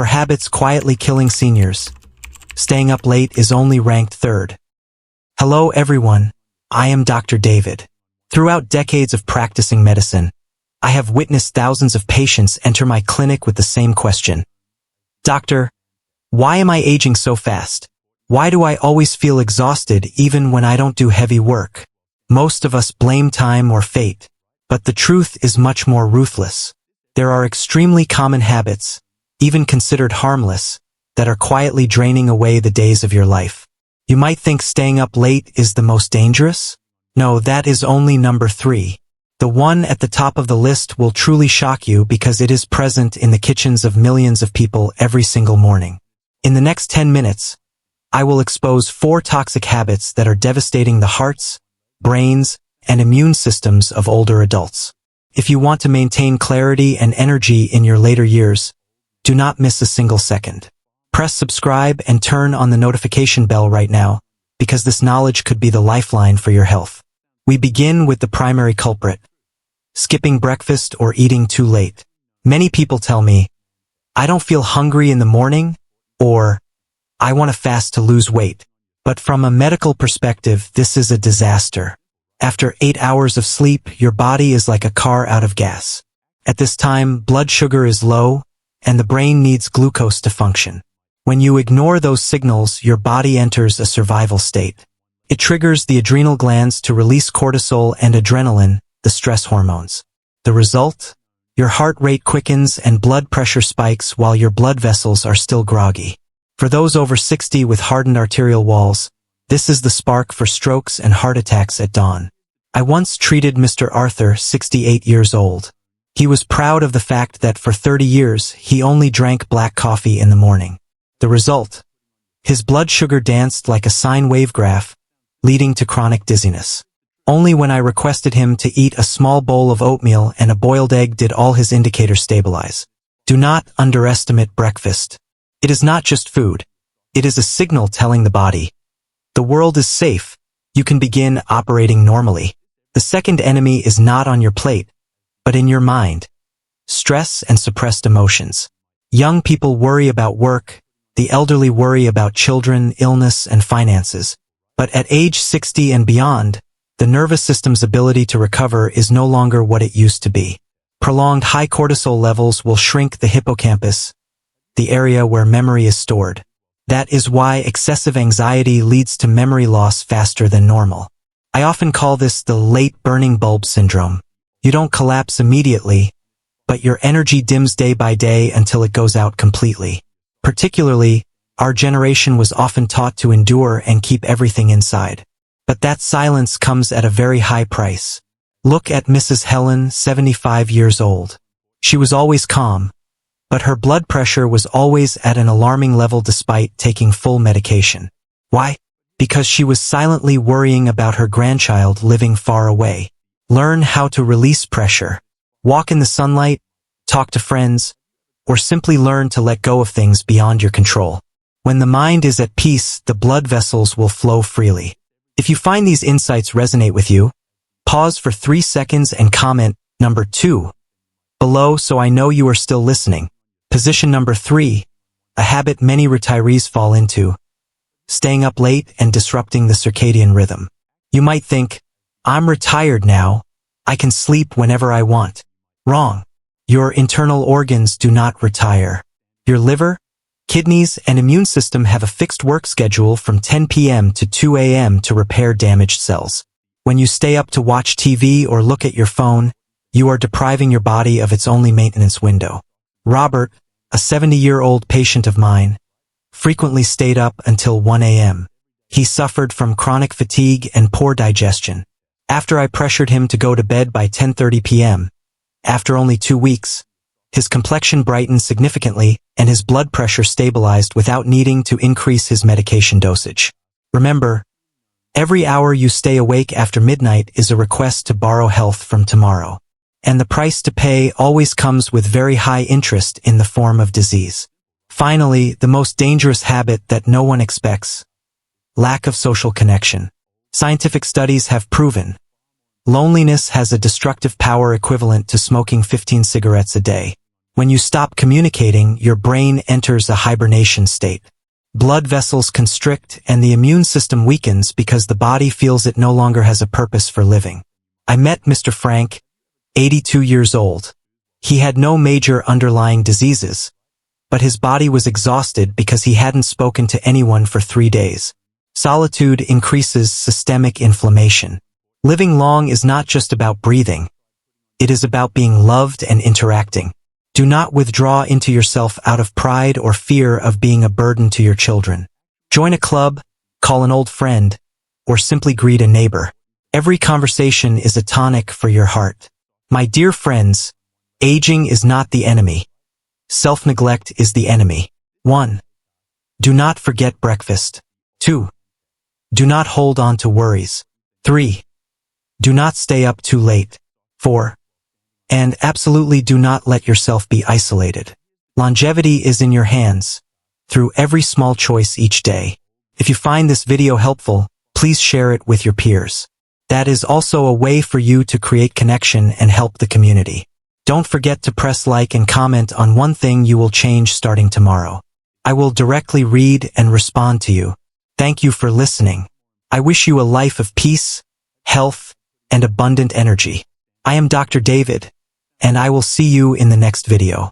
For habits quietly killing seniors, staying up late is only ranked third. Hello everyone, I am Dr. David. Throughout decades of practicing medicine, I have witnessed thousands of patients enter my clinic with the same question. Doctor, why am I aging so fast? Why do I always feel exhausted even when I don't do heavy work? Most of us blame time or fate, but the truth is much more ruthless. There are extremely common habits, even considered harmless, that are quietly draining away the days of your life. You might think staying up late is the most dangerous? No, that is only number 3. The one at the top of the list will truly shock you because it is present in the kitchens of millions of people every single morning. In the next 10 minutes, I will expose 4 toxic habits that are devastating the hearts, brains, and immune systems of older adults. If you want to maintain clarity and energy in your later years, do not miss a single second. Press subscribe and turn on the notification bell right now, because this knowledge could be the lifeline for your health. We begin with the primary culprit: skipping breakfast or eating too late. Many people tell me, I don't feel hungry in the morning, or I want to fast to lose weight. But from a medical perspective, this is a disaster. After 8 hours of sleep, your body is like a car out of gas. At this time, blood sugar is low, and the brain needs glucose to function. When you ignore those signals, your body enters a survival state. It triggers the adrenal glands to release cortisol and adrenaline, the stress hormones. The result? Your heart rate quickens and blood pressure spikes while your blood vessels are still groggy. For those over 60 with hardened arterial walls, this is the spark for strokes and heart attacks at dawn. I once treated Mr. Arthur, 68 years old. He was proud of the fact that for 30 years he only drank black coffee in the morning. The result? His blood sugar danced like a sine wave graph, leading to chronic dizziness. Only when I requested him to eat a small bowl of oatmeal and a boiled egg did all his indicators stabilize. Do not underestimate breakfast. It is not just food. It is a signal telling the body, the world is safe. You can begin operating normally. The second enemy is not on your plate, but in your mind. Stress and suppressed emotions. Young people worry about work. The elderly worry about children, illness, and finances. But at age 60 and beyond, the nervous system's ability to recover is no longer what it used to be. Prolonged high cortisol levels will shrink the hippocampus, the area where memory is stored. That is why excessive anxiety leads to memory loss faster than normal. I often call this the late burning bulb syndrome. You don't collapse immediately, but your energy dims day by day until it goes out completely. Particularly, our generation was often taught to endure and keep everything inside. But that silence comes at a very high price. Look at Mrs. Helen, 75 years old. She was always calm, but her blood pressure was always at an alarming level despite taking full medication. Why? Because she was silently worrying about her grandchild living far away. Learn how to release pressure. Walk in the sunlight, talk to friends, or simply learn to let go of things beyond your control. When the mind is at peace, the blood vessels will flow freely. If you find these insights resonate with you, pause for 3 seconds and comment number 2 below so I know you are still listening. Position number 3, a habit many retirees fall into: staying up late and disrupting the circadian rhythm. You might think, I'm retired now, I can sleep whenever I want. Wrong. Your internal organs do not retire. Your liver, kidneys, and immune system have a fixed work schedule from 10 p.m. to 2 a.m. to repair damaged cells. When you stay up to watch TV or look at your phone, you are depriving your body of its only maintenance window. Robert, a 70-year-old patient of mine, frequently stayed up until 1 a.m. He suffered from chronic fatigue and poor digestion. After I pressured him to go to bed by 10:30 p.m., after only 2 weeks, his complexion brightened significantly and his blood pressure stabilized without needing to increase his medication dosage. Remember, every hour you stay awake after midnight is a request to borrow health from tomorrow. And the price to pay always comes with very high interest in the form of disease. Finally, the most dangerous habit that no one expects: lack of social connection. Scientific studies have proven loneliness has a destructive power equivalent to smoking 15 cigarettes a day. When you stop communicating, your brain enters a hibernation state. Blood vessels constrict and the immune system weakens because the body feels it no longer has a purpose for living. I met Mr. Frank, 82 years old. He had no major underlying diseases, but his body was exhausted because he hadn't spoken to anyone for 3 days. Solitude increases systemic inflammation. Living long is not just about breathing. It is about being loved and interacting. Do not withdraw into yourself out of pride or fear of being a burden to your children. Join a club, call an old friend, or simply greet a neighbor. Every conversation is a tonic for your heart. My dear friends, aging is not the enemy. Self-neglect is the enemy. 1. Do not forget breakfast. 2. Do not hold on to worries. 3. Do not stay up too late. 4. And absolutely do not let yourself be isolated. Longevity is in your hands, through every small choice each day. If you find this video helpful, please share it with your peers. That is also a way for you to create connection and help the community. Don't forget to press like and comment on one thing you will change starting tomorrow. I will directly read and respond to you. Thank you for listening. I wish you a life of peace, health, and abundant energy. I am Dr. David, and I will see you in the next video.